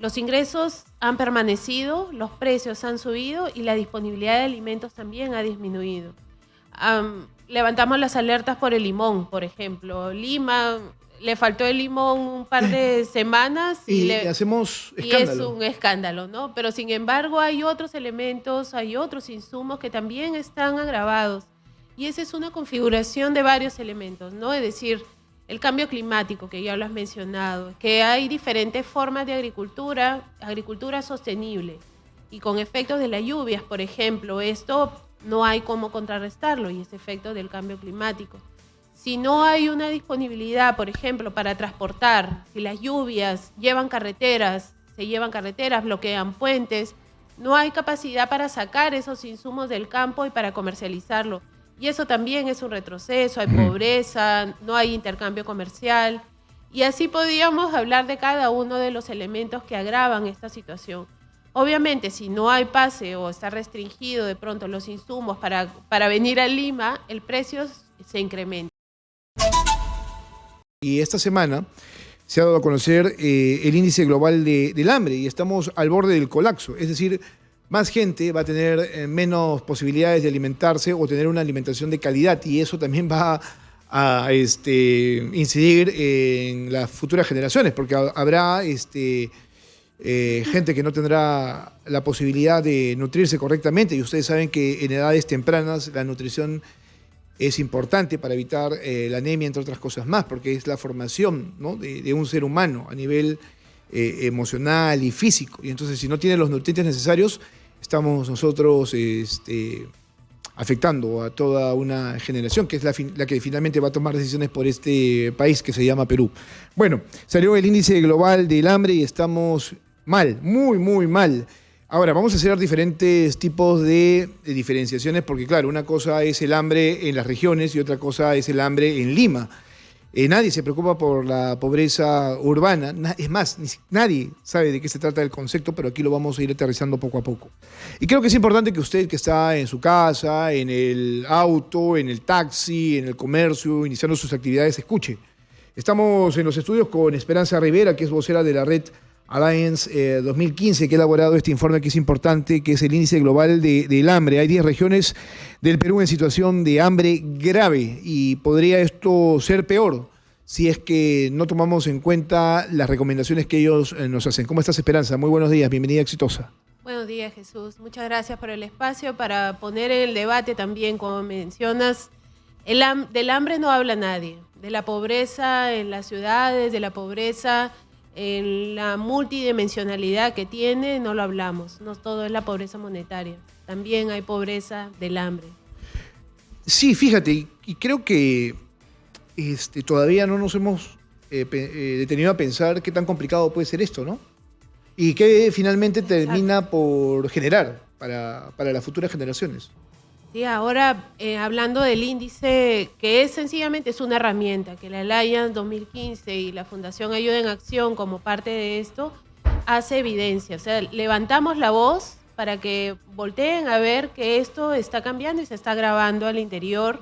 Los ingresos han permanecido, los precios han subido y la disponibilidad de alimentos también ha disminuido. Levantamos las alertas por el limón, por ejemplo. Lima, le faltó el limón un par de semanas y hacemos y escándalo. es un escándalo, ¿no? Pero sin embargo hay otros elementos, hay otros insumos que también están agravados. Y esa es una configuración de varios elementos, ¿no? Es decir, el cambio climático, que ya lo has mencionado, que hay diferentes formas de agricultura sostenible y con efectos de las lluvias, por ejemplo. Esto no hay cómo contrarrestarlo y es efecto del cambio climático. Si no hay una disponibilidad, por ejemplo, para transportar, si las lluvias se llevan carreteras, bloquean puentes, no hay capacidad para sacar esos insumos del campo y para comercializarlo. Y eso también es un retroceso, hay pobreza, no hay intercambio comercial. Y así podríamos hablar de cada uno de los elementos que agravan esta situación. Obviamente, si no hay pase o está restringido de pronto los insumos para venir a Lima, el precio se incrementa. Y esta semana se ha dado a conocer el índice global del hambre y estamos al borde del colapso. Es decir, más gente va a tener menos posibilidades de alimentarse o tener una alimentación de calidad y eso también va a incidir en las futuras generaciones porque habrá gente que no tendrá la posibilidad de nutrirse correctamente y ustedes saben que en edades tempranas la nutrición es importante para evitar la anemia, entre otras cosas más, porque es la formación, ¿no?, de un ser humano a nivel emocional y físico. Y entonces, si no tiene los nutrientes necesarios, estamos nosotros afectando a toda una generación, que es la que finalmente va a tomar decisiones por este país que se llama Perú. Bueno, salió el índice global del hambre y estamos mal, muy, muy mal. Ahora, vamos a hacer diferentes tipos de diferenciaciones, porque claro, una cosa es el hambre en las regiones y otra cosa es el hambre en Lima. Nadie se preocupa por la pobreza urbana, es más, nadie sabe de qué se trata el concepto, pero aquí lo vamos a ir aterrizando poco a poco. Y creo que es importante que usted que está en su casa, en el auto, en el taxi, en el comercio, iniciando sus actividades, escuche. Estamos en los estudios con Esperanza Rivera, que es vocera de la red Alliance 2015, que ha elaborado este informe que es importante, que es el índice global del hambre. Hay 10 regiones del Perú en situación de hambre grave y podría esto ser peor si es que no tomamos en cuenta las recomendaciones que ellos nos hacen. ¿Cómo estás, Esperanza? Muy buenos días, bienvenida, exitosa. Buenos días, Jesús. Muchas gracias por el espacio para poner en el debate también, como mencionas, del hambre no habla nadie, de la pobreza en las ciudades, de la pobreza en la multidimensionalidad que tiene, no lo hablamos. No todo es la pobreza monetaria. También hay pobreza del hambre. Sí, fíjate, y creo que todavía no nos hemos detenido a pensar qué tan complicado puede ser esto, ¿no? Y qué finalmente termina por generar para las futuras generaciones. Sí, ahora hablando del índice, que sencillamente es una herramienta, que la Alliance 2015 y la Fundación Ayuda en Acción como parte de esto, hace evidencia. O sea, levantamos la voz para que volteen a ver que esto está cambiando y se está agravando al interior,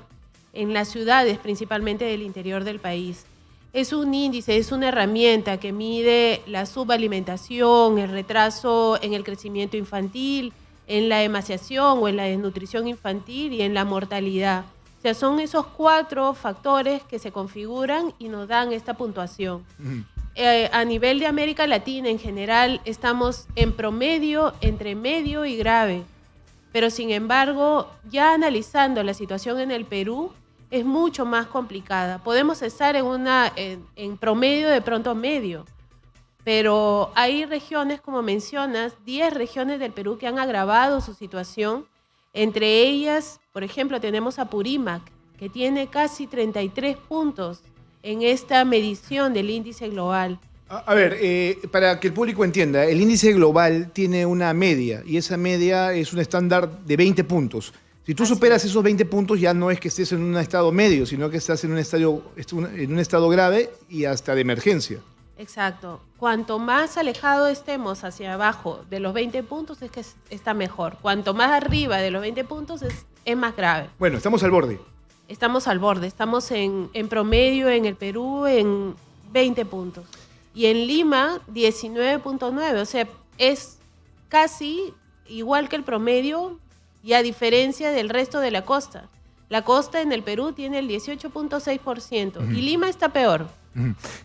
en las ciudades principalmente del interior del país. Es un índice, es una herramienta que mide la subalimentación, el retraso en el crecimiento infantil, en la emaciación o en la desnutrición infantil y en la mortalidad. O sea, son esos 4 factores que se configuran y nos dan esta puntuación. A nivel de América Latina en general estamos en promedio, entre medio y grave. Pero sin embargo, ya analizando la situación en el Perú, es mucho más complicada. Podemos estar en promedio, de pronto medio. Pero hay regiones, como mencionas, 10 regiones del Perú que han agravado su situación. Entre ellas, por ejemplo, tenemos a Purímac, que tiene casi 33 puntos en esta medición del índice global. A ver, para que el público entienda, el índice global tiene una media y esa media es un estándar de 20 puntos. Si tú superas esos 20 puntos, ya no es que estés en un estado medio, sino que estás en un estado grave y hasta de emergencia. Exacto. Cuanto más alejado estemos hacia abajo de los 20 puntos es que está mejor. Cuanto más arriba de los 20 puntos es más grave. Bueno, estamos al borde. Estamos al borde. Estamos en promedio en el Perú en 20 puntos. y en Lima 19.9, o sea, es casi igual que el promedio y a diferencia del resto de la costa. La costa en el Perú tiene el 18.6% y Lima está peor.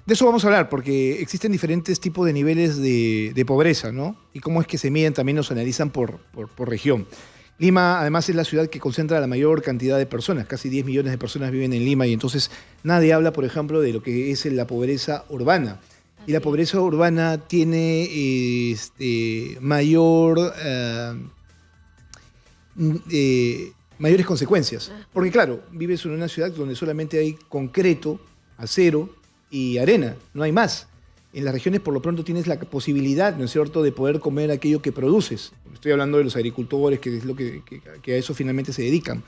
De eso vamos a hablar, porque existen diferentes tipos de niveles de pobreza, ¿no? Y cómo es que se miden, también los analizan por región. Lima, además, es la ciudad que concentra la mayor cantidad de personas, casi 10 millones de personas viven en Lima, y entonces nadie habla, por ejemplo, de lo que es la pobreza urbana. Y la pobreza urbana tiene mayores consecuencias. Porque claro, vives en una ciudad donde solamente hay concreto, acero y arena, no hay más. En las regiones por lo pronto tienes la posibilidad, ¿no es cierto?, de poder comer aquello que produces. Estoy hablando de los agricultores, que es lo que a eso finalmente se dedican.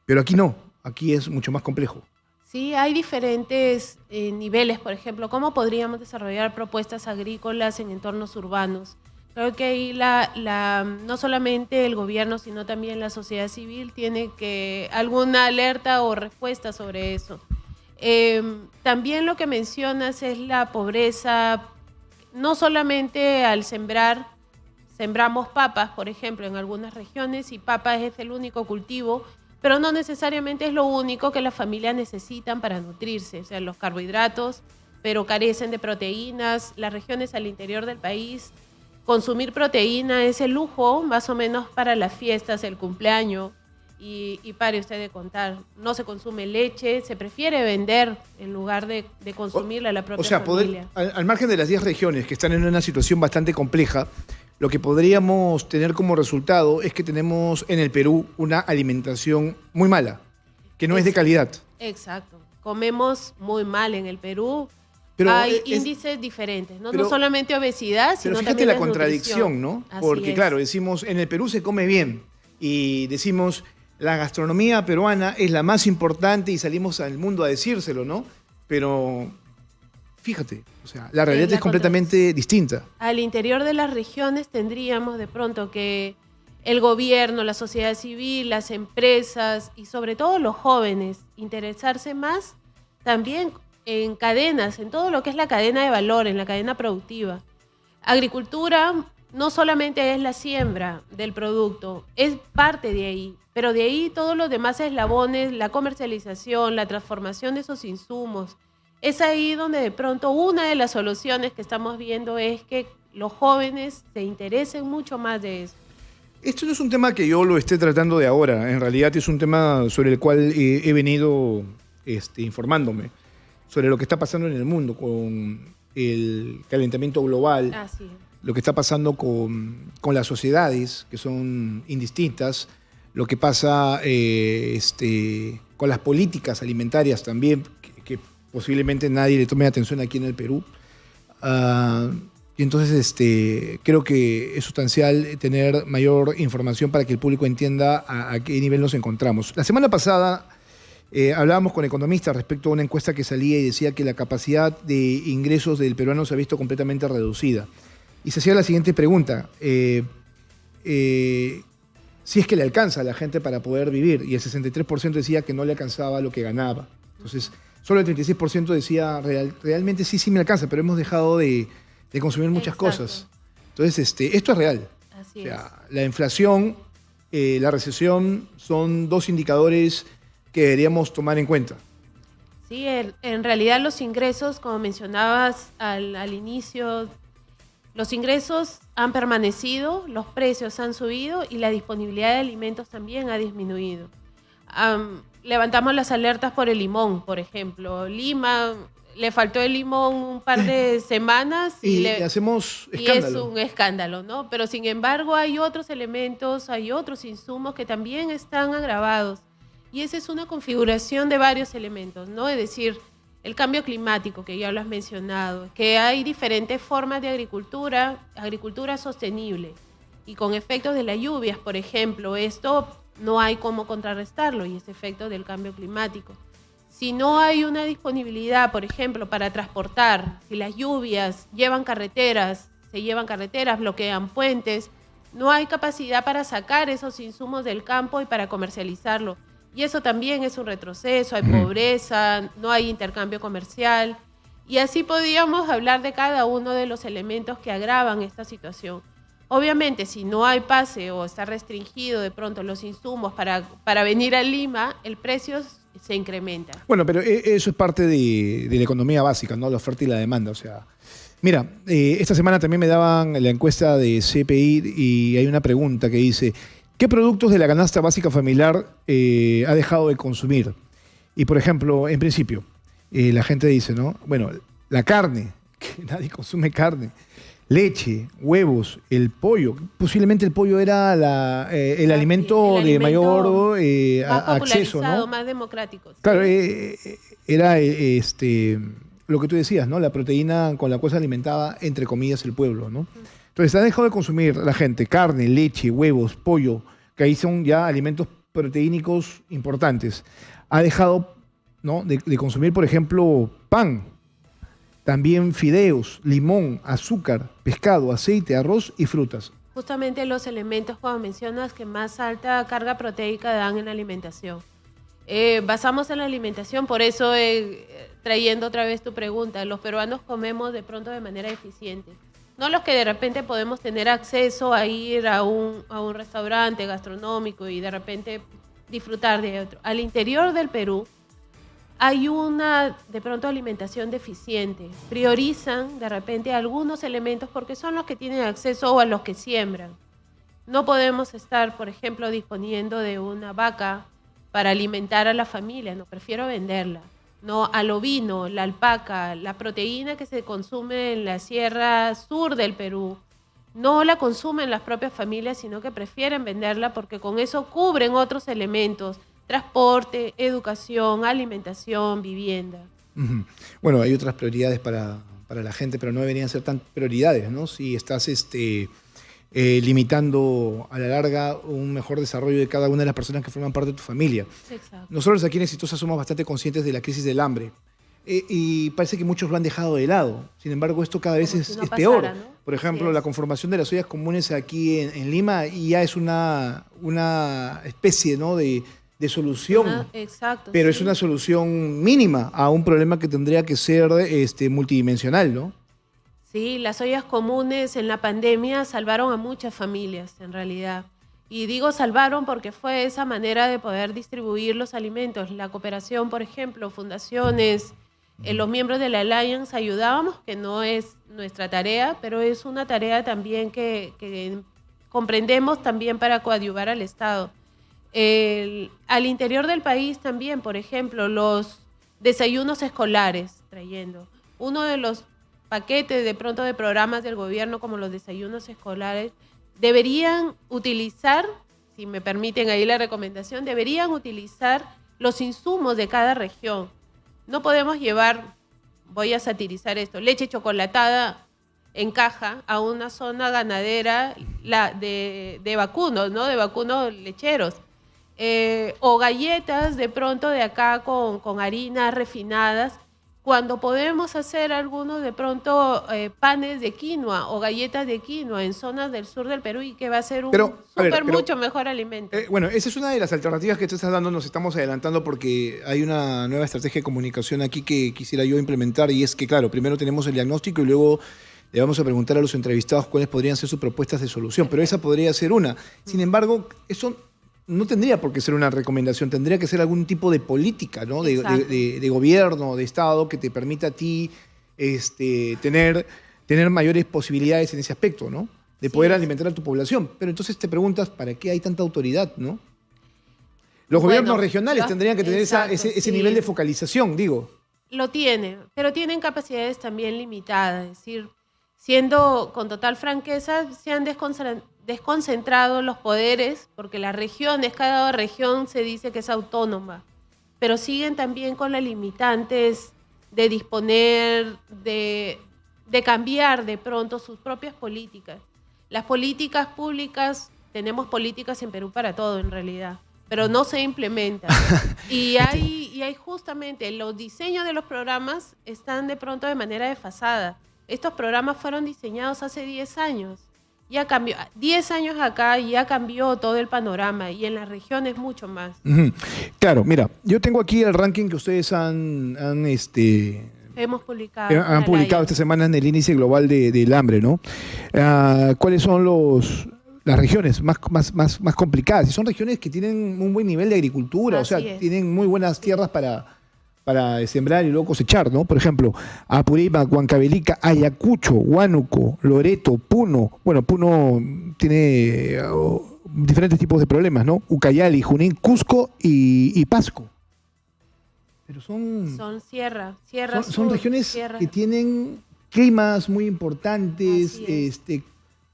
Pero aquí no, aquí es mucho más complejo. Sí, hay diferentes niveles, por ejemplo, ¿cómo podríamos desarrollar propuestas agrícolas en entornos urbanos? Creo que ahí no solamente el gobierno, sino también la sociedad civil tiene que alguna alerta o respuesta sobre eso. También lo que mencionas es la pobreza, no solamente al sembramos papas, por ejemplo, en algunas regiones, y papas es el único cultivo, pero no necesariamente es lo único que las familias necesitan para nutrirse, o sea, los carbohidratos, pero carecen de proteínas. Las regiones al interior del país, consumir proteína es el lujo, más o menos para las fiestas, el cumpleaños. Y pare usted de contar, no se consume leche, se prefiere vender en lugar de consumirla a la propia familia. Al margen de las 10 regiones que están en una situación bastante compleja, lo que podríamos tener como resultado es que tenemos en el Perú una alimentación muy mala, que no es de calidad. Exacto, comemos muy mal en el Perú. Pero hay índices diferentes, ¿no? No solamente obesidad, sino también fíjate la contradicción, ¿no? Porque claro, decimos, en el Perú se come bien y decimos, la gastronomía peruana es la más importante y salimos al mundo a decírselo, ¿no? Pero fíjate, o sea, la realidad es completamente distinta. Al interior de las regiones tendríamos de pronto que el gobierno, la sociedad civil, las empresas y sobre todo los jóvenes interesarse más también en cadenas, en todo lo que es la cadena de valor, en la cadena productiva. Agricultura no solamente es la siembra del producto, es parte de ahí, pero de ahí todos los demás eslabones, la comercialización, la transformación de esos insumos. Es ahí donde de pronto una de las soluciones que estamos viendo es que los jóvenes se interesen mucho más de eso. Esto no es un tema que yo lo esté tratando de ahora, en realidad es un tema sobre el cual he venido informándome, sobre lo que está pasando en el mundo con el calentamiento global. Así es. Lo que está pasando con las sociedades, que son indistintas, lo que pasa con las políticas alimentarias también, que posiblemente nadie le tome atención aquí en el Perú. Y entonces creo que es sustancial tener mayor información para que el público entienda a qué nivel nos encontramos. La semana pasada hablábamos con economistas respecto a una encuesta que salía y decía que la capacidad de ingresos del peruano se ha visto completamente reducida. Y se hacía la siguiente pregunta, si es que le alcanza a la gente para poder vivir, y el 63% decía que no le alcanzaba lo que ganaba. Entonces, solo el 36% decía, realmente sí me alcanza, pero hemos dejado de consumir muchas cosas. Entonces, esto es real. Así es. La inflación, la recesión son dos indicadores que deberíamos tomar en cuenta. Sí, en realidad los ingresos, como mencionabas al inicio, los ingresos han permanecido, los precios han subido y la disponibilidad de alimentos también ha disminuido. Levantamos las alertas por el limón, por ejemplo. Lima, le faltó el limón un par de semanas y hacemos escándalo. Y es un escándalo, ¿no? Pero sin embargo hay otros elementos, hay otros insumos que también están agravados. Y esa es una configuración de varios elementos, ¿no? Es decir, el cambio climático, que ya lo has mencionado, que hay diferentes formas de agricultura sostenible y con efectos de las lluvias, por ejemplo. Esto no hay cómo contrarrestarlo y es efecto del cambio climático. Si no hay una disponibilidad, por ejemplo, para transportar, si las lluvias se llevan carreteras, bloquean puentes, no hay capacidad para sacar esos insumos del campo y para comercializarlo. Y eso también es un retroceso, hay pobreza, no hay intercambio comercial Y así podíamos hablar de cada uno de los elementos que agravan esta situación. Obviamente, si no hay pase o está restringido de pronto los insumos para venir a Lima, el precio se incrementa. Bueno, pero eso es parte de la economía básica, ¿no? La oferta y la demanda. O sea, mira, esta semana también me daban la encuesta de CPI y hay una pregunta que dice, ¿qué productos de la canasta básica familiar ha dejado de consumir? Y, por ejemplo, en principio, la gente dice, ¿no? Bueno, la carne, que nadie consume carne. Leche, huevos, el pollo. Posiblemente el pollo era el alimento de mayor más acceso, ¿no? más democrático. Sí. Claro, era lo que tú decías, ¿no? La proteína con la cual se alimentaba, entre comillas, el pueblo, ¿no? Entonces, ha dejado de consumir la gente carne, leche, huevos, pollo, que ahí son ya alimentos proteínicos importantes. Ha dejado, ¿no?, de consumir, por ejemplo, pan. También fideos, limón, azúcar, pescado, aceite, arroz y frutas. Justamente los elementos, como mencionas, que más alta carga proteica dan en la alimentación. Basamos en la alimentación, por eso trayendo otra vez tu pregunta, los peruanos comemos de pronto de manera eficiente. No los que de repente podemos tener acceso a ir a un restaurante gastronómico y de repente disfrutar de otro. Al interior del Perú, hay de pronto alimentación deficiente. Priorizan de repente algunos elementos porque son los que tienen acceso o a los que siembran. No podemos estar, por ejemplo, disponiendo de una vaca para alimentar a la familia, no, prefiero venderla. No, al ovino, la alpaca, la proteína que se consume en la sierra sur del Perú, no la consumen las propias familias, sino que prefieren venderla porque con eso cubren otros elementos. Transporte, educación, alimentación, vivienda. Uh-huh. Bueno, hay otras prioridades para la gente, pero no deberían ser tan prioridades, ¿no? Si estás limitando a la larga un mejor desarrollo de cada una de las personas que forman parte de tu familia. Exacto. Nosotros aquí en Exitosa somos bastante conscientes de la crisis del hambre y parece que muchos lo han dejado de lado. Sin embargo, esto cada vez es peor. ¿No? Por ejemplo, la conformación de las ollas comunes aquí en Lima ya es una especie, ¿no?, de solución, exacto, pero sí, es una solución mínima a un problema que tendría que ser multidimensional, ¿no? Sí, las ollas comunes en la pandemia salvaron a muchas familias, en realidad. Y digo salvaron porque fue esa manera de poder distribuir los alimentos. La cooperación, por ejemplo, fundaciones, los miembros de la Alliance ayudábamos, que no es nuestra tarea, pero es una tarea también que comprendemos también para coadyuvar al Estado. Al interior del país también, por ejemplo, los desayunos escolares, trayendo. Uno de los paquetes de pronto de programas del gobierno como los desayunos escolares, deberían utilizar, si me permiten ahí la recomendación, deberían utilizar los insumos de cada región. No podemos llevar, voy a satirizar esto, leche chocolatada en caja a una zona ganadera de vacunos, ¿no? De vacunos lecheros. O galletas de pronto de acá con harinas refinadas, cuando podemos hacer algunos de pronto panes de quinoa o galletas de quinoa en zonas del sur del Perú y que va a ser un mucho mejor alimento. Bueno, esa es una de las alternativas que tú estás dando, nos estamos adelantando porque hay una nueva estrategia de comunicación aquí que quisiera yo implementar y es que, claro, primero tenemos el diagnóstico y luego le vamos a preguntar a los entrevistados cuáles podrían ser sus propuestas de solución, pero esa podría ser una. Sin embargo, eso no tendría por qué ser una recomendación, tendría que ser algún tipo de política, ¿no? de gobierno, de Estado, que te permita a ti tener mayores posibilidades en ese aspecto, ¿no? De poder alimentar a tu población. Pero entonces te preguntas, ¿para qué hay tanta autoridad, no? Los gobiernos regionales tendrían que tener ese nivel de focalización, digo. Lo tienen, pero tienen capacidades también limitadas, es decir, siendo con total franqueza, se han desconcentrado los poderes, porque las regiones, cada región se dice que es autónoma, pero siguen también con las limitantes de disponer, de cambiar de pronto sus propias políticas. Las políticas públicas, tenemos políticas en Perú para todo en realidad, pero no se implementan. Y hay justamente, los diseños de los programas están de pronto de manera desfasada. Estos programas fueron diseñados hace 10 años. Ya cambió, 10 años acá ya cambió todo el panorama y en las regiones mucho más. Uh-huh. Claro, mira, yo tengo aquí el ranking que ustedes han Hemos publicado. Han publicado esta semana en el índice global del hambre, ¿no? ¿Cuáles son las regiones más complicadas? Y son regiones que tienen un buen nivel de agricultura, Así o sea, es. tienen muy buenas tierras para sembrar y luego cosechar, ¿no? Por ejemplo, Apurímac, Huancavelica, Ayacucho, Huánuco, Loreto, Puno. Bueno, Puno tiene diferentes tipos de problemas, ¿no? Ucayali, Junín, Cusco y Pasco. Pero Son sierra son sur, regiones sierra. que tienen climas muy importantes, Así es.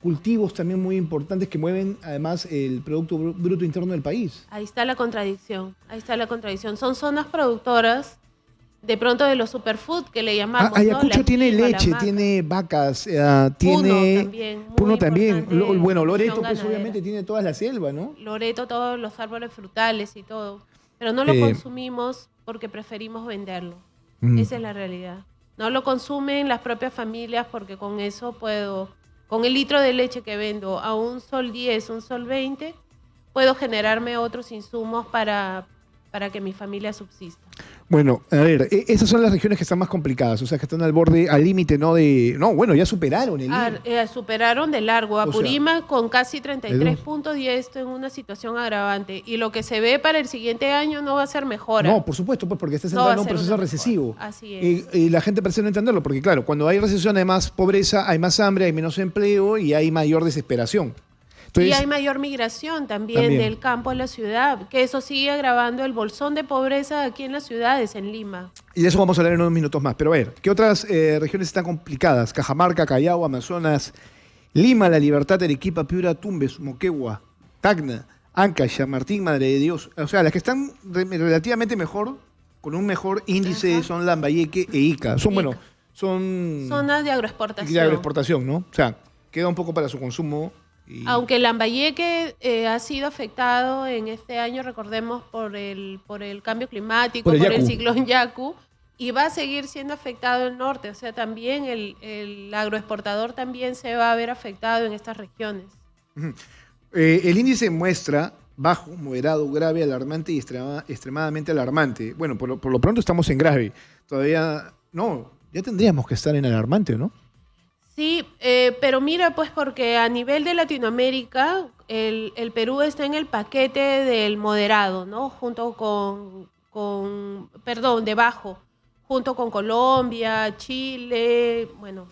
cultivos también muy importantes que mueven además el Producto Bruto Interno del país. Ahí está la contradicción. Son zonas productoras, de pronto de los superfood que le llamamos. Ayacucho ¿no? tiene La leche, maca. tiene vacas, Puno tiene también, muy Puno también. importante Bueno, Loreto producción pues ganadera. obviamente tiene toda la selva, ¿no? Loreto, todos los árboles frutales y todo. Pero no lo consumimos porque preferimos venderlo. Esa es la realidad. No lo consumen las propias familias porque con eso con el litro de leche que vendo a $1.10, $1.20, puedo generarme otros insumos para que mi familia subsista. Bueno, a ver, esas son las regiones que están más complicadas, o sea, que están al borde, al límite, ¿no? Bueno, ya superaron el límite. Superaron de largo. sea, Apurímac con casi 33 puntos y esto en una situación agravante. Y lo que se ve para el siguiente año no va a ser mejora. No, por supuesto, pues porque está No va a entrando en un ser proceso una recesivo. mejora. Así es. Y la gente parece no entenderlo, porque claro, cuando hay recesión hay más pobreza, hay más hambre, hay menos empleo y hay mayor desesperación. Entonces, y hay mayor migración también del campo a la ciudad, que eso sigue agravando el bolsón de pobreza aquí en las ciudades, en Lima. y de eso vamos a hablar en unos minutos más. Pero a ver, ¿qué otras regiones están complicadas? Cajamarca, Callao, Amazonas, Lima, La Libertad, Arequipa, Piura, Tumbes, Moquegua, Tacna, Ancash, San Martín, Madre de Dios. O sea, las que están relativamente mejor, con un mejor índice, son Lambayeque e Ica. Son zonas de agroexportación. de agroexportación, ¿no? O sea, queda un poco para su consumo. Aunque Lambayeque ha sido afectado en este año, recordemos, por el cambio climático, por el ciclón Yaku, y va a seguir siendo afectado el norte. O sea, también el agroexportador también se va a ver afectado en estas regiones. El índice muestra bajo, moderado, grave, alarmante y extremadamente alarmante. Bueno, por lo pronto estamos en grave. Todavía no, ya tendríamos que estar en alarmante, ¿no? Sí, pero mira, pues porque a nivel de Latinoamérica, el Perú está en el paquete del moderado, ¿no? Debajo, junto con Colombia, Chile, bueno,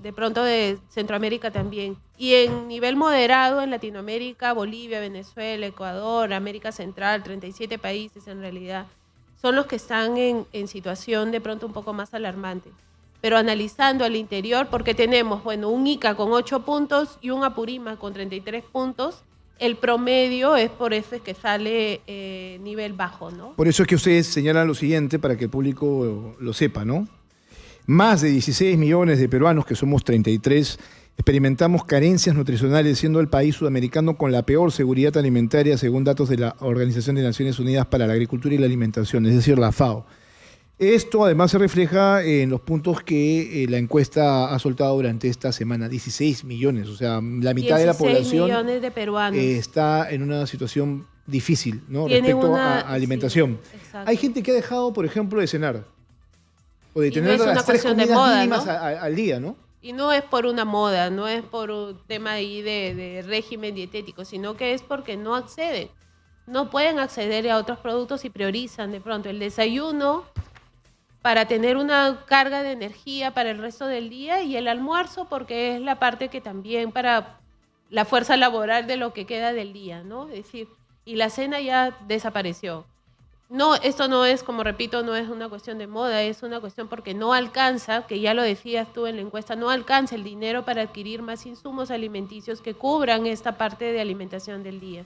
de pronto de Centroamérica también. Y en nivel moderado en Latinoamérica, Bolivia, Venezuela, Ecuador, América Central, 37 países en realidad, son los que están en situación de pronto un poco más alarmante. Pero analizando al interior, porque tenemos, un Ica con 8 puntos y un Apurímac con 33 puntos, el promedio es por eso es que sale nivel bajo, ¿no? Por eso es que ustedes señalan lo siguiente para que el público lo sepa, ¿no? Más de 16 millones de peruanos, que somos 33, experimentamos carencias nutricionales, siendo el país sudamericano con la peor seguridad alimentaria, según datos de la Organización de Naciones Unidas para la Agricultura y la Alimentación, es decir, la FAO. Esto además se refleja en los puntos que la encuesta ha soltado durante esta semana, 16 millones, o sea, la mitad de la población millones de peruanos. Está en una situación difícil, ¿no? Tiene Respecto a alimentación. Sí, hay gente que ha dejado, por ejemplo, de cenar o de tener no es una las 3 cuestión de comidas moda, mínimas ¿no? al día, ¿no? Y no es por una moda, no es por un tema ahí de régimen dietético, sino que es porque no acceden. No pueden acceder a otros productos y priorizan de pronto el desayuno para tener una carga de energía para el resto del día y el almuerzo porque es la parte que también para la fuerza laboral de lo que queda del día, ¿no? Es decir, y la cena ya desapareció. No, esto no es, como repito, no es una cuestión de moda, es una cuestión porque no alcanza, que ya lo decías tú en la encuesta, no alcanza el dinero para adquirir más insumos alimenticios que cubran esta parte de alimentación del día.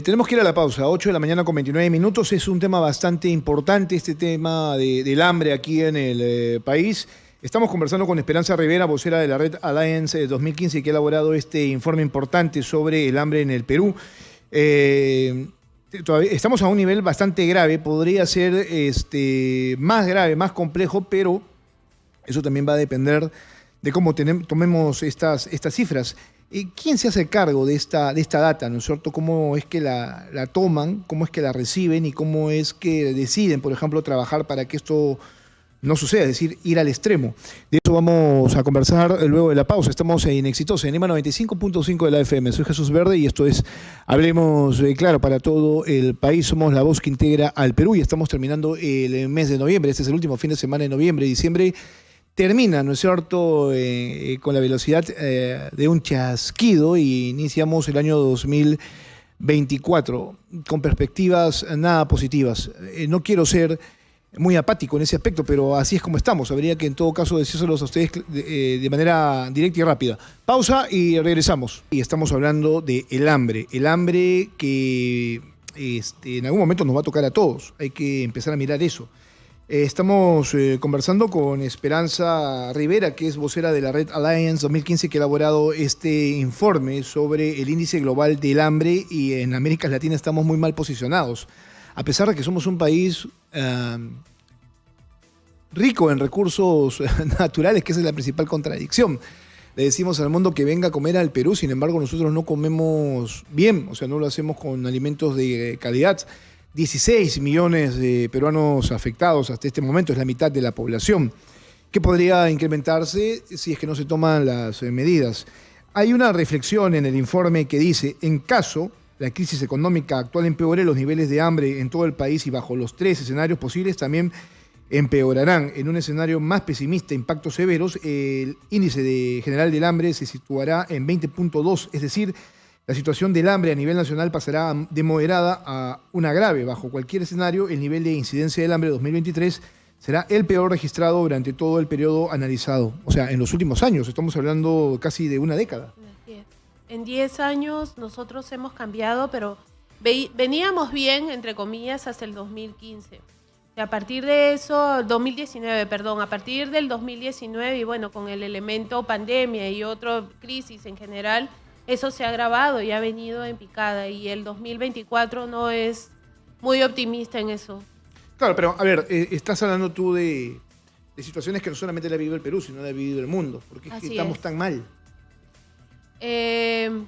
Tenemos que ir a la pausa, 8 de la mañana con 29 minutos. Es un tema bastante importante, este tema del hambre aquí en el país. Estamos conversando con Esperanza Rivera, vocera de la Red Alliance 2015, que ha elaborado este informe importante sobre el hambre en el Perú. Todavía estamos a un nivel bastante grave, podría ser más grave, más complejo, pero eso también va a depender de cómo tomemos estas cifras. ¿Quién se hace cargo de esta data, ¿no es cierto? ¿Cómo es que la toman, cómo es que la reciben y cómo es que deciden, por ejemplo, trabajar para que esto no suceda, es decir, ir al extremo. De eso vamos a conversar luego de la pausa. Estamos en Exitosa, en EMA 95.5 de la FM. Soy Jesús Verde y esto es Hablemos Claro para todo el país. Somos la voz que integra al Perú y estamos terminando el mes de noviembre. Este es el último fin de semana de noviembre. Diciembre termina, ¿no es cierto?, con la velocidad de un chasquido y iniciamos el año 2024 con perspectivas nada positivas. No quiero ser muy apático en ese aspecto, pero así es como estamos. Habría que en todo caso decírselos a ustedes de manera directa y rápida. Pausa y regresamos. Y estamos hablando de el hambre que en algún momento nos va a tocar a todos. Hay que empezar a mirar eso. Estamos conversando con Esperanza Rivera, que es vocera de la Red Alliance 2015, que ha elaborado este informe sobre el índice global del hambre, y en América Latina estamos muy mal posicionados. A pesar de que somos un país rico en recursos naturales, que esa es la principal contradicción. Le decimos al mundo que venga a comer al Perú, sin embargo nosotros no comemos bien, o sea, no lo hacemos con alimentos de calidad. 16 millones de peruanos afectados hasta este momento, es la mitad de la población, que podría incrementarse si es que no se toman las medidas. Hay una reflexión en el informe que dice: en caso la crisis económica actual empeore, los niveles de hambre en todo el país y bajo los 3 escenarios posibles también empeorarán. En un escenario más pesimista, impactos severos, el índice general del hambre se situará en 20.2, es decir, la situación del hambre a nivel nacional pasará de moderada a una grave. Bajo cualquier escenario, el nivel de incidencia del hambre 2023 será el peor registrado durante todo el periodo analizado. O sea, en los últimos años, estamos hablando casi de una década. En 10 años nosotros hemos cambiado, pero veníamos bien, entre comillas, hasta el 2015. A partir de eso, 2019, perdón, a partir del 2019 y bueno, con el elemento pandemia y otra crisis en general, eso se ha agravado y ha venido en picada, y el 2024 no es muy optimista en eso. Claro, pero a ver, estás hablando tú de situaciones que no solamente la ha vivido el Perú, sino la ha vivido el mundo. ¿Por qué es que estamos tan mal?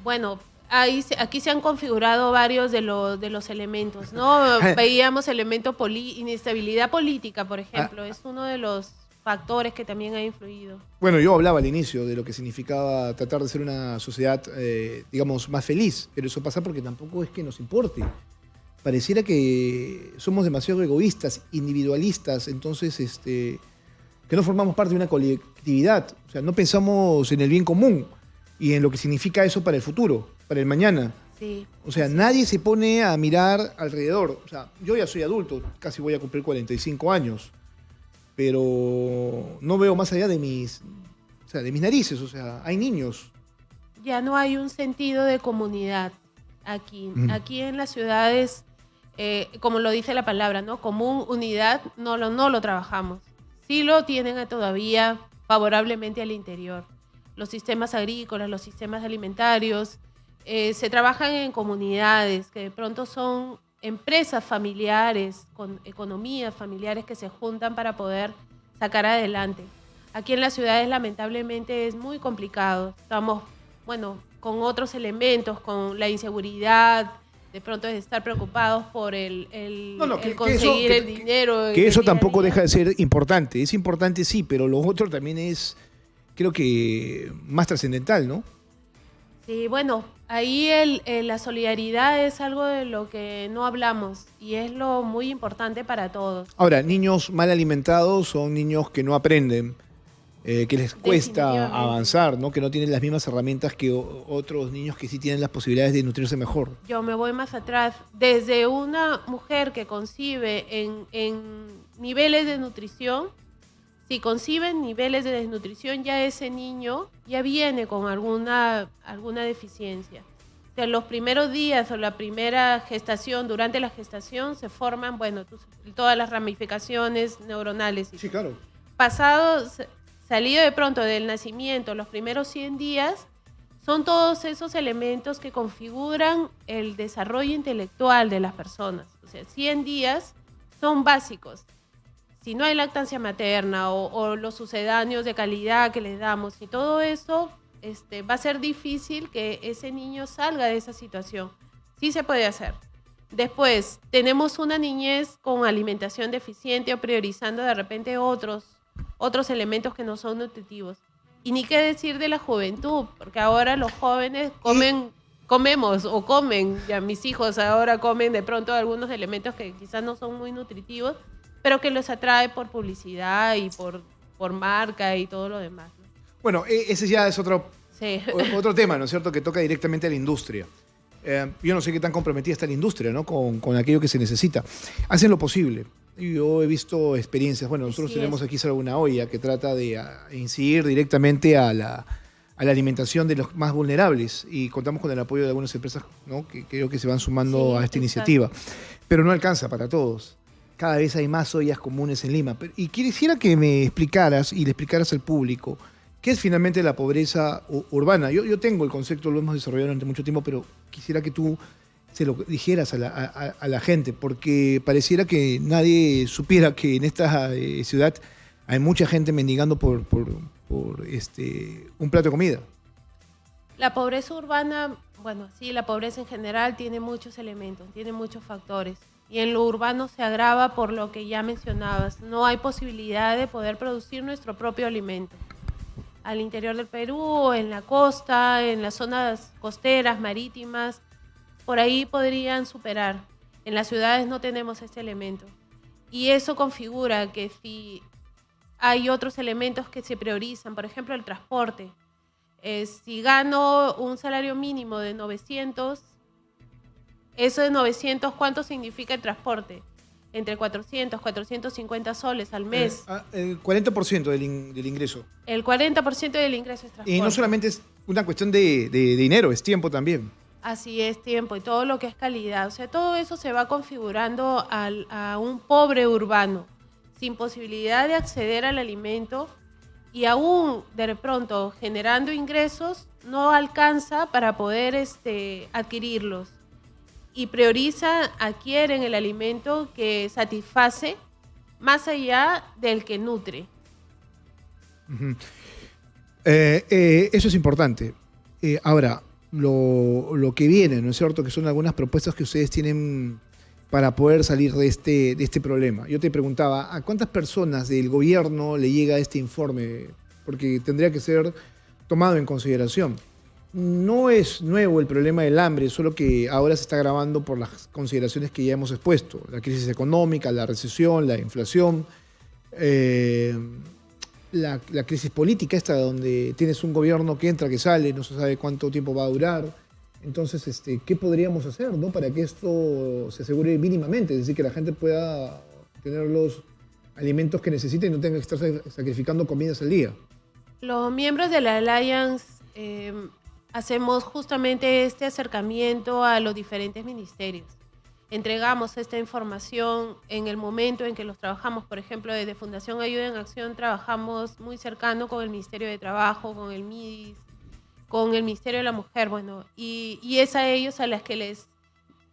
Bueno, aquí se han configurado varios de los elementos, ¿no? Veíamos inestabilidad política, por ejemplo, es uno de los factores que también ha influido. Bueno, yo hablaba al inicio de lo que significaba tratar de ser una sociedad, digamos, más feliz, pero eso pasa porque tampoco es que nos importe. Pareciera que somos demasiado egoístas, individualistas, entonces que no formamos parte de una colectividad, o sea, no pensamos en el bien común y en lo que significa eso para el futuro, para el mañana. Sí. O sea, nadie se pone a mirar alrededor. O sea, yo ya soy adulto, casi voy a cumplir 45 años, pero no veo más allá de mis narices. O sea, hay niños. Ya no hay un sentido de comunidad aquí. Aquí en las ciudades, como lo dice la palabra, ¿no? Común, unidad, no lo trabajamos. Sí lo tienen todavía favorablemente al interior. Los sistemas agrícolas, los sistemas alimentarios, se trabajan en comunidades que de pronto son empresas familiares, con economías familiares que se juntan para poder sacar adelante. Aquí en las ciudades lamentablemente es muy complicado. Estamos, bueno, con otros elementos, con la inseguridad, de pronto es estar preocupados por el conseguir el dinero. Que eso tampoco deja de ser importante. Es importante, sí, pero lo otro también es, creo que, más trascendental, ¿no? Sí, bueno, ahí la solidaridad es algo de lo que no hablamos y es lo muy importante para todos. Ahora, niños mal alimentados son niños que no aprenden, que les cuesta avanzar, ¿no? Que no tienen las mismas herramientas que otros niños que sí tienen las posibilidades de nutrirse mejor. Yo me voy más atrás. Desde una mujer que concibe en niveles de nutrición, si conciben niveles de desnutrición, ya ese niño ya viene con alguna deficiencia. O sea, los primeros días o la primera gestación, durante la gestación, se forman, bueno, todas las ramificaciones neuronales. Sí, claro. Salido de pronto del nacimiento, los primeros 100 días, son todos esos elementos que configuran el desarrollo intelectual de las personas. O sea, 100 días son básicos. Si no hay lactancia materna o los sucedáneos de calidad que les damos y todo eso, va a ser difícil que ese niño salga de esa situación. Sí se puede hacer. Después, tenemos una niñez con alimentación deficiente o priorizando de repente otros elementos que no son nutritivos. Y ni qué decir de la juventud, porque ahora los jóvenes comen, ya mis hijos ahora comen de pronto algunos elementos que quizás no son muy nutritivos, pero que los atrae por publicidad y por marca y todo lo demás, ¿no? Bueno, ese ya es otro Sí. otro tema, ¿no es cierto?, que toca directamente a la industria. Yo no sé qué tan comprometida está la industria, ¿no?, con aquello que se necesita. Hacen lo posible. Yo he visto experiencias. Bueno, nosotros Así tenemos es. aquí Salud Una Olla que trata de incidir directamente a la alimentación de los más vulnerables y contamos con el apoyo de algunas empresas, ¿no?, que creo que se van sumando Sí, a esta exacto. iniciativa. Pero no alcanza para todos. Cada vez hay más ollas comunes en Lima. Y quisiera que me explicaras y le explicaras al público qué es finalmente la pobreza urbana. Yo tengo el concepto, lo hemos desarrollado durante mucho tiempo, pero quisiera que tú se lo dijeras a la gente, porque pareciera que nadie supiera que en esta ciudad hay mucha gente mendigando por un plato de comida. La pobreza urbana, bueno, sí, la pobreza en general tiene muchos elementos, tiene muchos factores. Y en lo urbano se agrava por lo que ya mencionabas. No hay posibilidad de poder producir nuestro propio alimento. Al interior del Perú, en la costa, en las zonas costeras, marítimas, por ahí podrían superar. En las ciudades no tenemos este elemento. Y eso configura que si hay otros elementos que se priorizan, por ejemplo, el transporte. Si gano un salario mínimo de 900, eso de 900, ¿cuánto significa el transporte? Entre 400, 450 soles al mes. El 40% del ingreso. El 40% del ingreso es transporte. Y no solamente es una cuestión de dinero, es tiempo también. Así es, tiempo y todo lo que es calidad. O sea, todo eso se va configurando a un pobre urbano, sin posibilidad de acceder al alimento y aún de pronto generando ingresos, no alcanza para poder adquirirlos. Y adquieren el alimento que satisface más allá del que nutre. Uh-huh. Eso es importante. Ahora, lo que viene, ¿no es cierto?, que son algunas propuestas que ustedes tienen para poder salir de este problema. Yo te preguntaba, ¿a cuántas personas del gobierno le llega este informe? Porque tendría que ser tomado en consideración. No es nuevo el problema del hambre, solo que ahora se está agravando por las consideraciones que ya hemos expuesto. La crisis económica, la recesión, la inflación, la crisis política esta donde tienes un gobierno que entra, que sale, no se sabe cuánto tiempo va a durar. Entonces, ¿qué podríamos hacer, ¿no?, para que esto se asegure mínimamente? Es decir, que la gente pueda tener los alimentos que necesita y no tenga que estar sacrificando comidas al día. Los miembros de la Alliance hacemos justamente este acercamiento a los diferentes ministerios. Entregamos esta información en el momento en que los trabajamos. Por ejemplo, desde Fundación Ayuda en Acción trabajamos muy cercano con el Ministerio de Trabajo, con el MIDIS, con el Ministerio de la Mujer, bueno, y es a ellos a las que les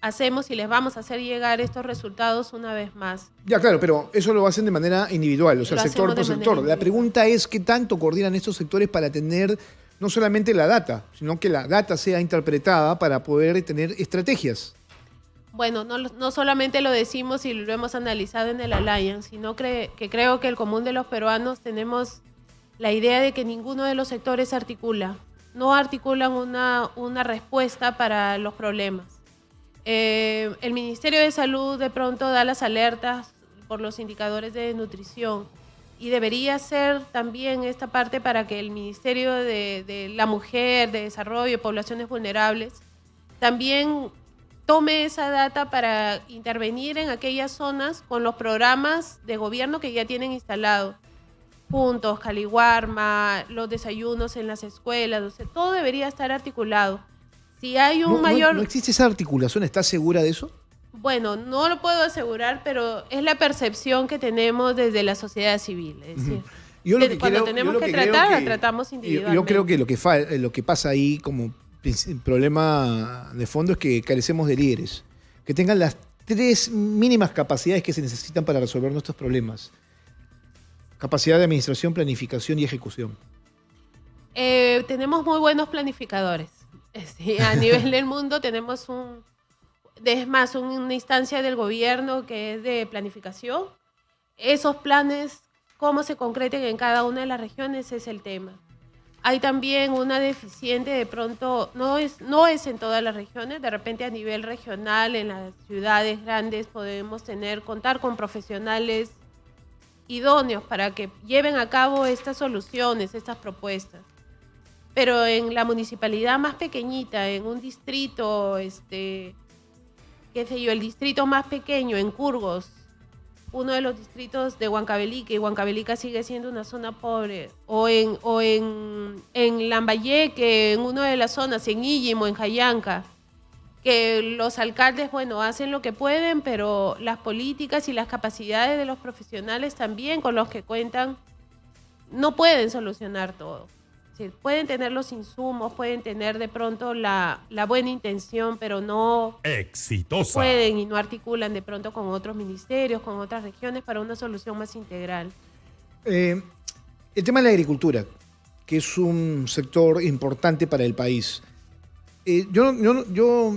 hacemos y les vamos a hacer llegar estos resultados una vez más. Ya, claro, pero eso lo hacen de manera individual, o sea, Lo sector hacemos por de sector. manera La pregunta es qué tanto coordinan estos sectores para tener no solamente la data, sino que la data sea interpretada para poder tener estrategias. Bueno, no solamente lo decimos y lo hemos analizado en el Alliance, sino que creo que el común de los peruanos tenemos la idea de que ninguno de los sectores no articulan una respuesta para los problemas. El Ministerio de Salud de pronto da las alertas por los indicadores de nutrición y debería ser también esta parte para que el Ministerio de la Mujer, de Desarrollo, Poblaciones Vulnerables, también tome esa data para intervenir en aquellas zonas con los programas de gobierno que ya tienen instalados. Puntos, Caliwarma, los desayunos en las escuelas, o sea, todo debería estar articulado. Si hay un mayor... ¿No existe esa articulación? ¿Estás segura de eso? Bueno, no lo puedo asegurar, pero es la percepción que tenemos desde la sociedad civil. Es decir, cuando tenemos que tratar, la tratamos individualmente. Yo creo que lo que pasa ahí como problema de fondo es que carecemos de líderes, que tengan las 3 mínimas capacidades que se necesitan para resolver nuestros problemas. Capacidad de administración, planificación y ejecución. Tenemos muy buenos planificadores. Sí, a nivel del mundo tenemos Es más, una instancia del gobierno que es de planificación. Esos planes, cómo se concreten en cada una de las regiones, es el tema. Hay también una deficiente, de pronto, no es en todas las regiones, de repente a nivel regional, en las ciudades grandes podemos contar con profesionales idóneos para que lleven a cabo estas soluciones, estas propuestas. Pero en la municipalidad más pequeñita, en un distrito, qué sé yo, el distrito más pequeño, en Curgos, uno de los distritos de Huancavelica, y Huancavelica sigue siendo una zona pobre, o en Lambayeque, en una de las zonas, en Illimo, en Jayanca, que los alcaldes, bueno, hacen lo que pueden, pero las políticas y las capacidades de los profesionales también con los que cuentan no pueden solucionar todo. Es decir, pueden tener los insumos, pueden tener de pronto la buena intención, pero no exitosa. Pueden y no articulan de pronto con otros ministerios, con otras regiones para una solución más integral. El tema de la agricultura, que es un sector importante para el país. Yo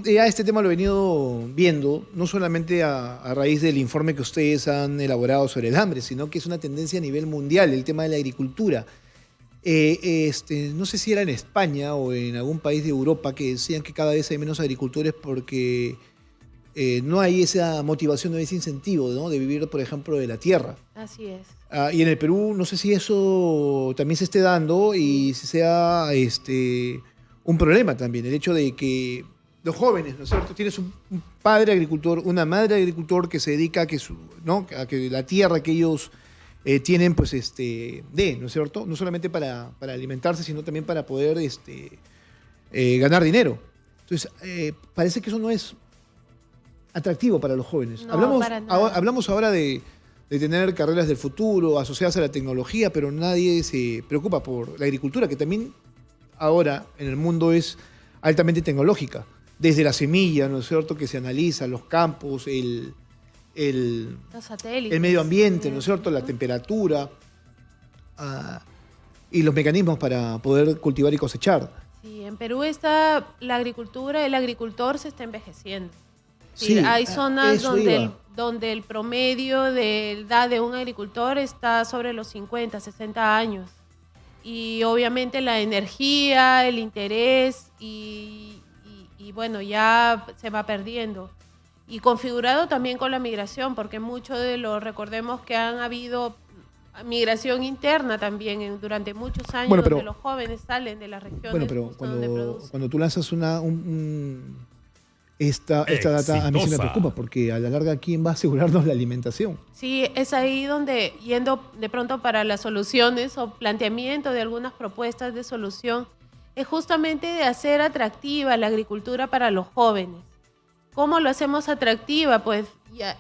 ya este tema lo he venido viendo, no solamente a raíz del informe que ustedes han elaborado sobre el hambre, sino que es una tendencia a nivel mundial, el tema de la agricultura. No sé si era en España o en algún país de Europa que decían que cada vez hay menos agricultores porque no hay esa motivación, no hay ese incentivo, ¿no?, de vivir, por ejemplo, de la tierra. Así es. Y en el Perú, no sé si eso también se esté dando y si sea un problema también, el hecho de que los jóvenes, ¿no es cierto? Tienes un padre agricultor, una madre agricultor que se dedica a que la tierra que ellos tienen, pues, ¿no es cierto? No solamente para alimentarse, sino también para poder ganar dinero. Entonces, parece que eso no es atractivo para los jóvenes. No, para nada. Hablamos ahora de tener carreras del futuro, asociadas a la tecnología, pero nadie se preocupa por la agricultura, que también ahora en el mundo es altamente tecnológica. Desde la semilla, ¿no es cierto?, que se analiza, los campos, los satélites, el medio ambiente, ¿no es cierto?, la temperatura y los mecanismos para poder cultivar y cosechar. Sí, en Perú está la agricultura, el agricultor se está envejeciendo. Sí, hay zonas donde el promedio de edad de un agricultor está sobre los 50, 60 años. Y obviamente la energía, el interés y bueno, ya se va perdiendo. Y configurado también con la migración, porque recordemos que han habido migración interna también durante muchos años, donde los jóvenes salen de las regiones donde producen. Cuando tú lanzas esta data, a mí sí me preocupa, porque a la larga, ¿quién va a asegurarnos la alimentación? Sí, es ahí donde, yendo de pronto para las soluciones o planteamiento de algunas propuestas de solución, es justamente de hacer atractiva la agricultura para los jóvenes. ¿Cómo lo hacemos atractiva? Pues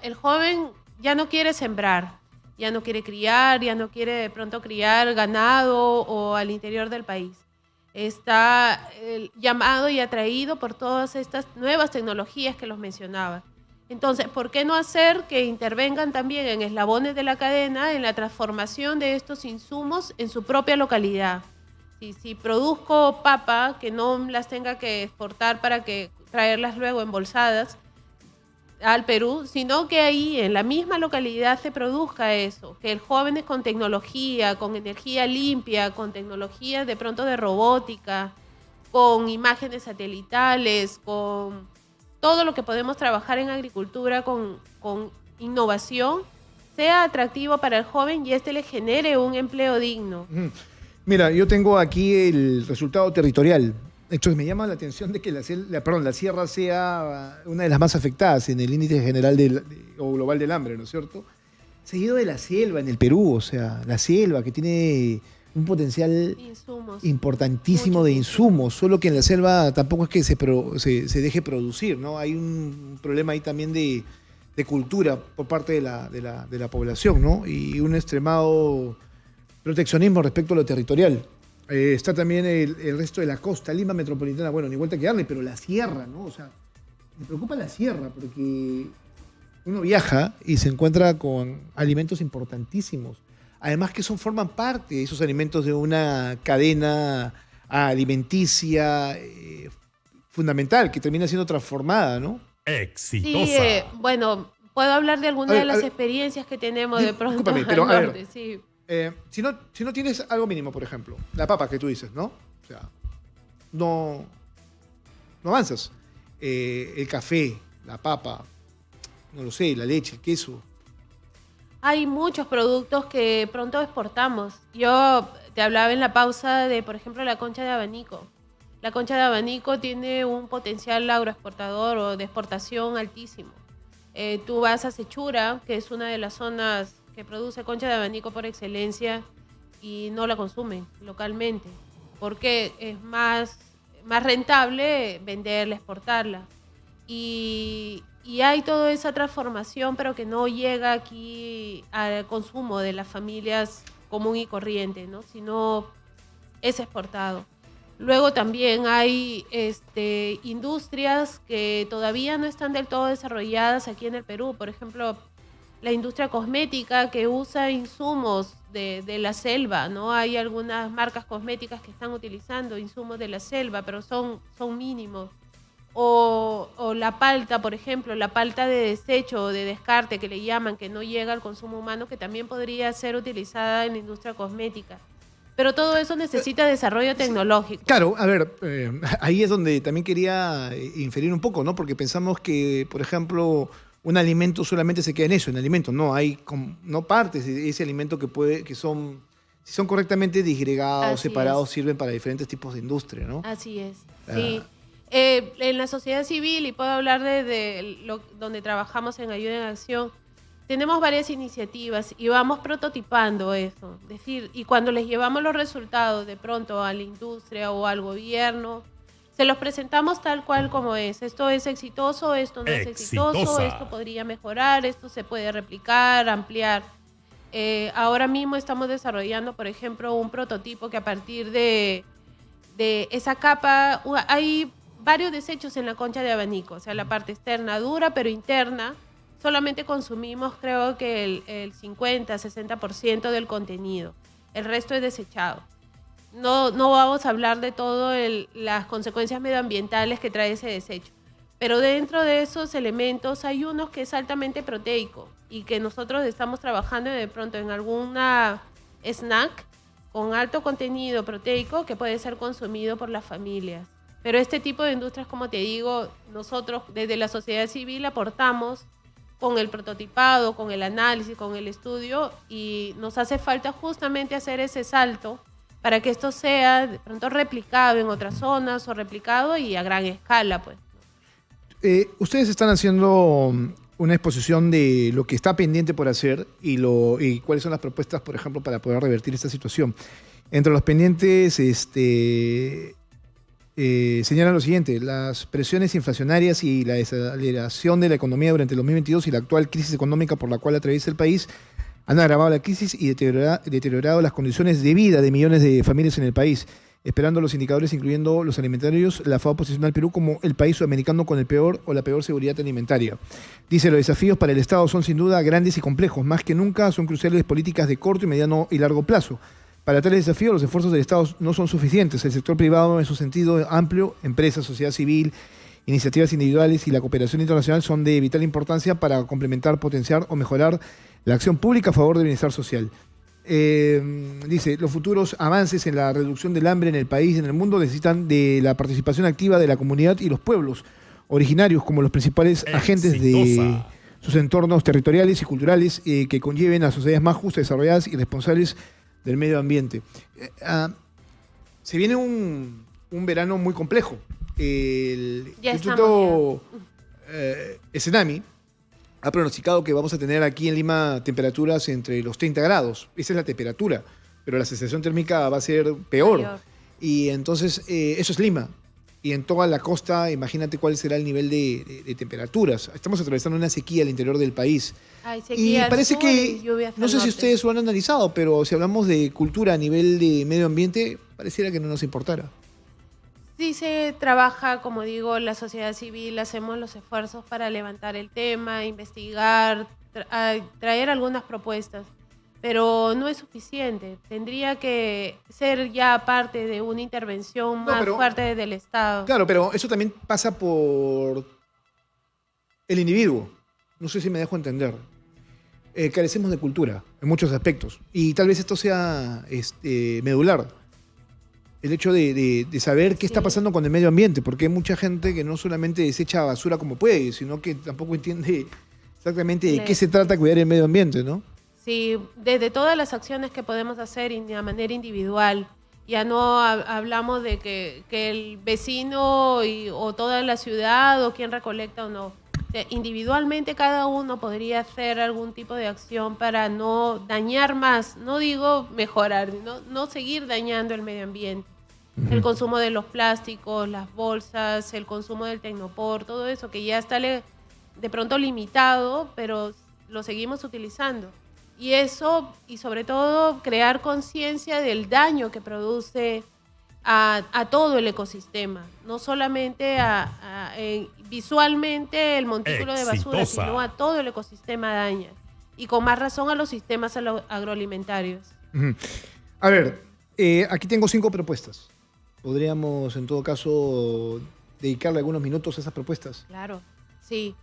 el joven ya no quiere sembrar, ya no quiere criar, ya no quiere de pronto criar ganado o al interior del país. Está llamado y atraído por todas estas nuevas tecnologías que los mencionaba. Entonces, ¿por qué no hacer que intervengan también en eslabones de la cadena en la transformación de estos insumos en su propia localidad? Si produzco papa, que no las tenga que exportar para traerlas luego embolsadas al Perú, sino que ahí en la misma localidad se produzca eso, que el jóvenes con tecnología, con energía limpia, con tecnologías de pronto de robótica, con imágenes satelitales, con todo lo que podemos trabajar en agricultura con innovación, sea atractivo para el joven y le genere un empleo digno. Mira, yo tengo aquí el resultado territorial. Entonces me llama la atención de que la sierra sea una de las más afectadas en el índice general o global del hambre, ¿no es cierto? Seguido de la selva en el Perú, o sea, la selva que tiene un potencial importantísimo de insumos, solo que en la selva tampoco es que se deje producir, ¿no? Hay un problema ahí también de cultura por parte de la población, ¿no? Y un extremado proteccionismo respecto a lo territorial. Está también el resto de la costa, Lima metropolitana, bueno, ni vuelta que darle, pero la sierra, ¿no? O sea, me preocupa la sierra porque uno viaja y se encuentra con alimentos importantísimos. Además que forman parte de esos alimentos de una cadena alimenticia fundamental que termina siendo transformada, ¿no? Sí, bueno, puedo hablar de algunas de las experiencias que tenemos de pronto discúlpame, pero al norte, sí. Si no tienes algo mínimo, por ejemplo, la papa que tú dices, ¿no? O sea, no, no avanzas. El café, la papa, no lo sé, la leche, el queso. Hay muchos productos que pronto exportamos. Yo te hablaba en la pausa de, por ejemplo, la concha de abanico. La concha de abanico tiene un potencial agroexportador o de exportación altísimo. Tú vas a Sechura, que es una de las zonas que produce concha de abanico por excelencia, y no la consumen localmente, porque es más rentable venderla, exportarla. Y hay toda esa transformación, pero que no llega aquí al consumo de las familias común y corriente, ¿no? Sino es exportado. Luego también hay industrias que todavía no están del todo desarrolladas aquí en el Perú. Por ejemplo, la industria cosmética que usa insumos de la selva, ¿no? Hay algunas marcas cosméticas que están utilizando insumos de la selva, pero son mínimos. O la palta, por ejemplo, la palta de desecho o de descarte que le llaman, que no llega al consumo humano, que también podría ser utilizada en la industria cosmética. Pero todo eso necesita desarrollo tecnológico. Claro, a ver, ahí es donde también quería inferir un poco, ¿no? Porque pensamos que, por ejemplo, un alimento solamente se queda en eso, en alimento. No, hay no partes de ese alimento que son, si son correctamente disgregados, separados, sirven para diferentes tipos de industria, ¿no? Así es, sí. En la sociedad civil, y puedo hablar donde trabajamos en Ayuda en Acción, tenemos varias iniciativas y vamos prototipando eso. Es decir, y cuando les llevamos los resultados de pronto a la industria o al gobierno, se los presentamos tal cual como es. Esto es exitoso, esto no es exitoso, esto podría mejorar, esto se puede replicar, ampliar. Ahora mismo estamos desarrollando, por ejemplo, un prototipo que a partir de esa capa, hay varios desechos en la concha de abanico, o sea, la parte externa dura, pero interna, solamente consumimos creo que el 50-60% del contenido. El resto es desechado. No vamos a hablar de todas las consecuencias medioambientales que trae ese desecho. Pero dentro de esos elementos hay unos que es altamente proteico y que nosotros estamos trabajando de pronto en alguna snack con alto contenido proteico que puede ser consumido por las familias. Pero este tipo de industrias, como te digo, nosotros desde la sociedad civil aportamos con el prototipado, con el análisis, con el estudio, y nos hace falta justamente hacer ese salto para que esto sea de pronto replicado en otras zonas o replicado y a gran escala, pues. Ustedes están haciendo una exposición de lo que está pendiente por hacer y cuáles son las propuestas, por ejemplo, para poder revertir esta situación. Entre los pendientes, señalan lo siguiente: las presiones inflacionarias y la desaceleración de la economía durante el 2022 y la actual crisis económica por la cual atraviesa el país han agravado la crisis y deteriorado las condiciones de vida de millones de familias en el país. Esperando los indicadores, incluyendo los alimentarios, la FAO posiciona al Perú como el país sudamericano con el peor o la peor seguridad alimentaria. Dice, los desafíos para el Estado son sin duda grandes y complejos. Más que nunca son cruciales políticas de corto, mediano y largo plazo. Para tales desafíos, los esfuerzos del Estado no son suficientes. El sector privado, en su sentido amplio, empresas, sociedad civil, iniciativas individuales y la cooperación internacional son de vital importancia para complementar, potenciar o mejorar la acción pública a favor del bienestar social. Dice, los futuros avances en la reducción del hambre en el país y en el mundo necesitan de la participación activa de la comunidad y los pueblos originarios como los principales agentes de sus entornos territoriales y culturales que conlleven a sociedades más justas, desarrolladas y responsables del medio ambiente. Se viene un verano muy complejo. El Instituto Senami ha pronosticado que vamos a tener aquí en Lima temperaturas entre los 30 grados. Esa es la temperatura, pero la sensación térmica va a ser peor. Y entonces, eso es Lima. Y en toda la costa, imagínate cuál será el nivel de temperaturas. Estamos atravesando una sequía al interior del país. Y parece que, no sé si ustedes lo han analizado, pero si hablamos de cultura a nivel de medio ambiente, pareciera que no nos importara. Sí se trabaja, como digo, la sociedad civil, hacemos los esfuerzos para levantar el tema, investigar, traer algunas propuestas, pero no es suficiente. Tendría que ser ya parte de una intervención más fuerte del Estado. Claro, pero eso también pasa por el individuo, no sé si me dejo entender, carecemos de cultura en muchos aspectos. Y tal vez esto sea medular. El hecho de saber qué está pasando con el medio ambiente, porque hay mucha gente que no solamente desecha basura como puede, sino que tampoco entiende exactamente de qué se trata cuidar el medio ambiente, ¿no? Sí, desde todas las acciones que podemos hacer de manera individual. Ya no hablamos de que el vecino o toda la ciudad o quien recolecta o no. Individualmente cada uno podría hacer algún tipo de acción para no dañar más, no digo mejorar, no seguir dañando el medio ambiente. El consumo de los plásticos, las bolsas, el consumo del tecnopor, todo eso que ya está de pronto limitado, pero lo seguimos utilizando. Y eso, y sobre todo, crear conciencia del daño que produce a todo el ecosistema, no solamente visualmente el montículo de basura, sino a todo el ecosistema daña. Y con más razón a los sistemas agroalimentarios. A ver, aquí tengo 5 propuestas. ¿Podríamos, en todo caso, dedicarle algunos minutos a esas propuestas? Claro, sí.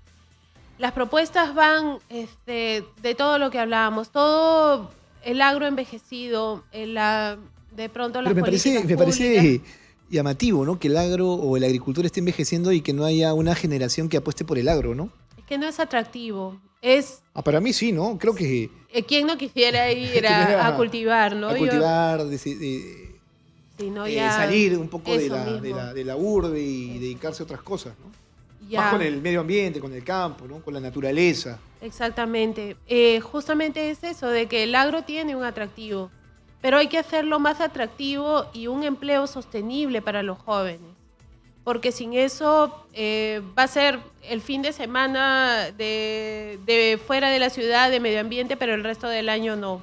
Las propuestas van de todo lo que hablábamos, todo el agro envejecido, de pronto las políticas me parece llamativo, ¿no? Que el agro o el agricultor esté envejeciendo y que no haya una generación que apueste por el agro, ¿no? Es que no es atractivo. Para mí sí, ¿no? Creo que... ¿Quién no quisiera ir a cultivar, no? A cultivar, salir un poco de la urbe y dedicarse a otras cosas, ¿no? Más con el medio ambiente, con el campo, ¿no? Con la naturaleza. Exactamente. Justamente es eso, de que el agro tiene un atractivo, pero hay que hacerlo más atractivo y un empleo sostenible para los jóvenes. Porque sin eso va a ser el fin de semana de fuera de la ciudad, de medio ambiente, pero el resto del año no.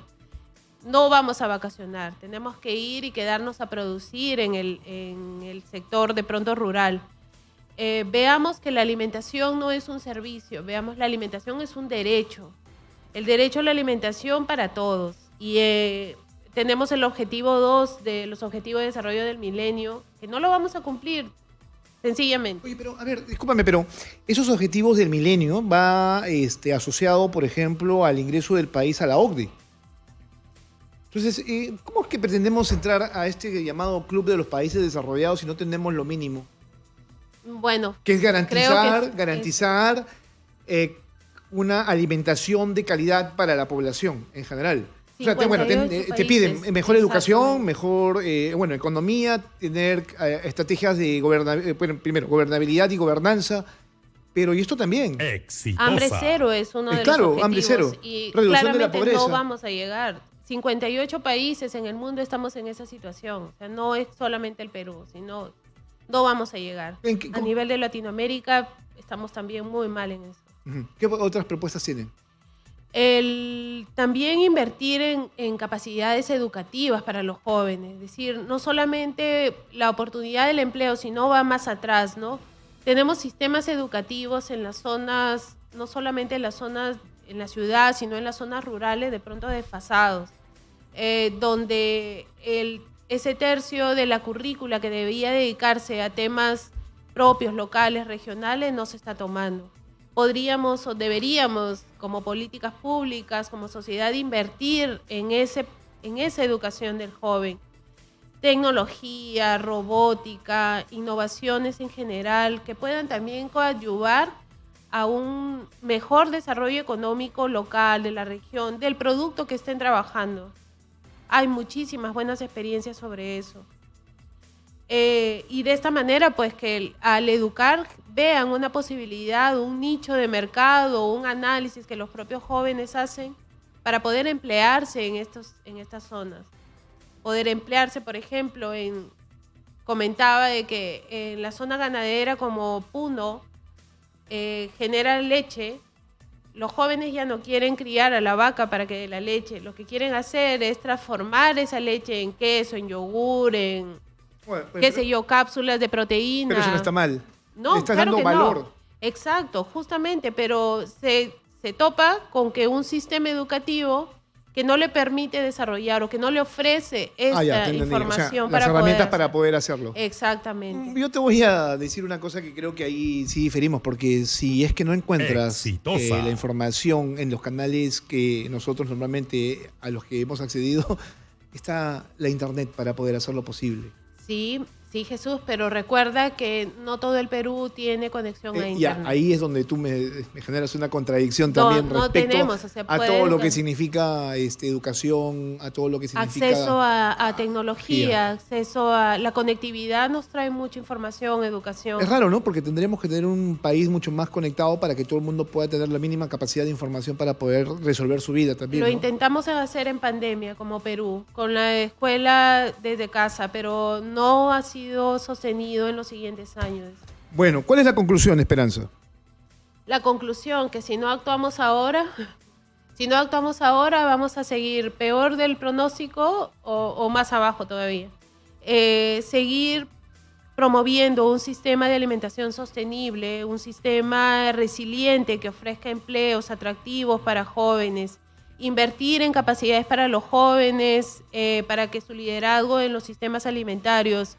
No vamos a vacacionar. Tenemos que ir y quedarnos a producir en el sector de pronto rural. Veamos que la alimentación no es un servicio, veamos la alimentación es un derecho. El derecho a la alimentación para todos. Y tenemos el objetivo 2 de los Objetivos de Desarrollo del Milenio, que no lo vamos a cumplir. Sencillamente. Oye, pero a ver, discúlpame, pero esos objetivos del milenio va asociado, por ejemplo, al ingreso del país a la OCDE. Entonces, ¿cómo es que pretendemos entrar a este llamado club de los países desarrollados si no tenemos lo mínimo? Bueno, que es garantizar una alimentación de calidad para la población en general. O sea, te piden mejor educación, mejor economía, tener estrategias de gobernabilidad y gobernanza, pero y esto también. Exitosa. Hambre cero es uno de los objetivos. Hambre cero. Y reducción de la claramente pobreza. no vamos a llegar. 58 países en el mundo estamos en esa situación. O sea, no es solamente el Perú, sino no vamos a llegar. A nivel de Latinoamérica estamos también muy mal en eso. ¿Qué otras propuestas tienen? También invertir en capacidades educativas para los jóvenes, es decir, no solamente la oportunidad del empleo, sino va más atrás, ¿no? Tenemos sistemas educativos en las zonas, no solamente en las zonas, en la ciudad, sino en las zonas rurales, de pronto desfasados, donde ese tercio de la currícula que debía dedicarse a temas propios, locales, regionales, no se está tomando. Podríamos o deberíamos, como políticas públicas, como sociedad, invertir en esa educación del joven. Tecnología, robótica, innovaciones en general, que puedan también coadyuvar a un mejor desarrollo económico local de la región, del producto que estén trabajando. Hay muchísimas buenas experiencias sobre eso. Y de esta manera, pues que al educar vean una posibilidad, un nicho de mercado, un análisis que los propios jóvenes hacen para poder emplearse en estas zonas. Poder emplearse, por ejemplo, comentaba de que en la zona ganadera como Puno genera leche. Los jóvenes ya no quieren criar a la vaca para que dé la leche. Lo que quieren hacer es transformar esa leche en queso, en yogur, cápsulas de proteína. Pero eso no está mal. No, le estás claro dando que valor. no. Exacto, justamente, pero se topa con que un sistema educativo que no le permite desarrollar o que no le ofrece esta te entendí. información O sea, para las herramientas poder para poder hacerlo. Exactamente. Yo te voy a decir una cosa que creo que ahí sí diferimos, porque si es que no encuentras la información en los canales que nosotros normalmente a los que hemos accedido, está la internet para poder hacerlo posible. Sí, sí, Jesús, pero recuerda que no todo el Perú tiene conexión a internet. Ahí es donde tú me generas una contradicción No, también no respecto tenemos, o sea, a todo lo que significa educación, a todo lo que significa acceso a tecnología, acceso a la conectividad nos trae mucha información, educación. Es raro, ¿no? Porque tendríamos que tener un país mucho más conectado para que todo el mundo pueda tener la mínima capacidad de información para poder resolver su vida también. Lo ¿no? intentamos hacer en pandemia, como Perú, con la escuela desde casa, pero no ha sido sostenido en los siguientes años. Bueno, ¿cuál es la conclusión, Esperanza? La conclusión, que si no actuamos ahora vamos a seguir peor del pronóstico o más abajo todavía. Seguir promoviendo un sistema de alimentación sostenible, un sistema resiliente que ofrezca empleos atractivos para jóvenes, invertir en capacidades para los jóvenes, para que su liderazgo en los sistemas alimentarios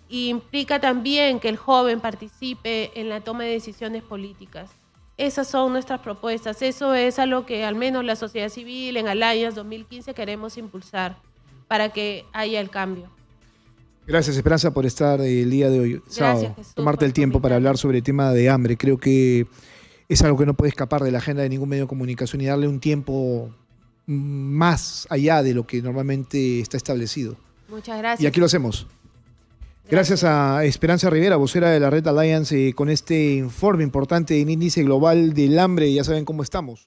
implica también que el joven participe en la toma de decisiones políticas. Esas son nuestras propuestas, eso es a lo que al menos la sociedad civil en Alliance 2015 queremos impulsar para que haya el cambio. Gracias, Esperanza, por estar el día de hoy, sábado, Jesús, tomarte el tiempo para hablar sobre el tema de hambre. Creo que es algo que no puede escapar de la agenda de ningún medio de comunicación y darle un tiempo más allá de lo que normalmente está establecido. Muchas gracias. Y aquí lo hacemos. Gracias a Esperanza Rivera, vocera de la Red Alliance, con este informe importante del Índice Global del Hambre. Ya saben cómo estamos.